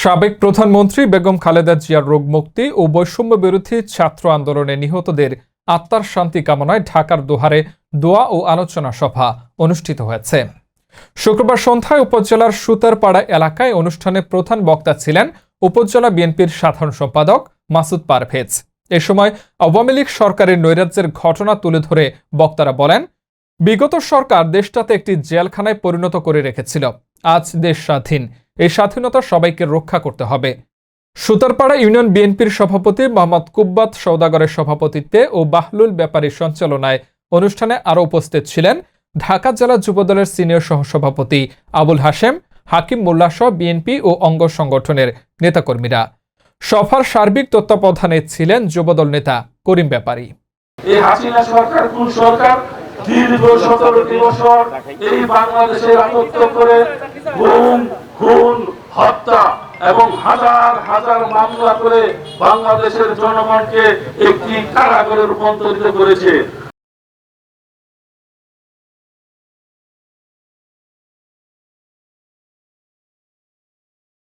সাবেক প্রধানমন্ত্রী বেগম খালেদা জিয়ার রোগমুক্তি ও বৈষম্য বিরোধী ছাত্র আন্দোলনে নিহতদের আত্মার শান্তি কামনায় ঢাকার দোহারে দোয়া ও আলোচনা সভা অনুষ্ঠিত হয়েছে। শুক্রবার সন্ধ্যায় উপজেলার সুতারপাড়া এলাকায় অনুষ্ঠানে প্রধান বক্তা ছিলেন উপজেলা বিএনপির সাধারণ সম্পাদক মাসুদ পারভেজ। এ সময় আওয়ামী লীগ সরকারের নৈরাজ্যের ঘটনা তুলে ধরে বক্তারা বলেন, বিগত সরকার দেশটাতে একটি জেলখানায় পরিণত করে রেখেছিল। আজ দেশ স্বাধীন, এই স্বাধীনতা সবাইকে রক্ষা করতে হবে। সুতারপাড়া ইউনিয়ন বিএনপির সভাপতি মোহাম্মদ কুব্বাত সওদাগরের সভাপতিত্বে ও বাহলুল ব্যাপারীর সঞ্চালনায় অনুষ্ঠানে আরও উপস্থিত ছিলেন ঢাকা জেলা যুবদলের সিনিয়র সহসভাপতি আবুল হাশেম, হাকিম মোল্লা সহ বিএনপি ও অঙ্গ সংগঠনের নেতাকর্মীরা। সভার সার্বিক তত্ত্বাবধানে ছিলেন যুবদল নেতা করিম ব্যাপারী। এই হাসিনা সরকার কোন সরকার? দীর্ঘ 17টি বছর এই বাংলাদেশে রাজত্ব করে গুম, খুন, হত্যা এবং হাজার হাজার মামলা করে বাংলাদেশের জনগণকে একটি কারাগারে রূপান্তরিত করেছে।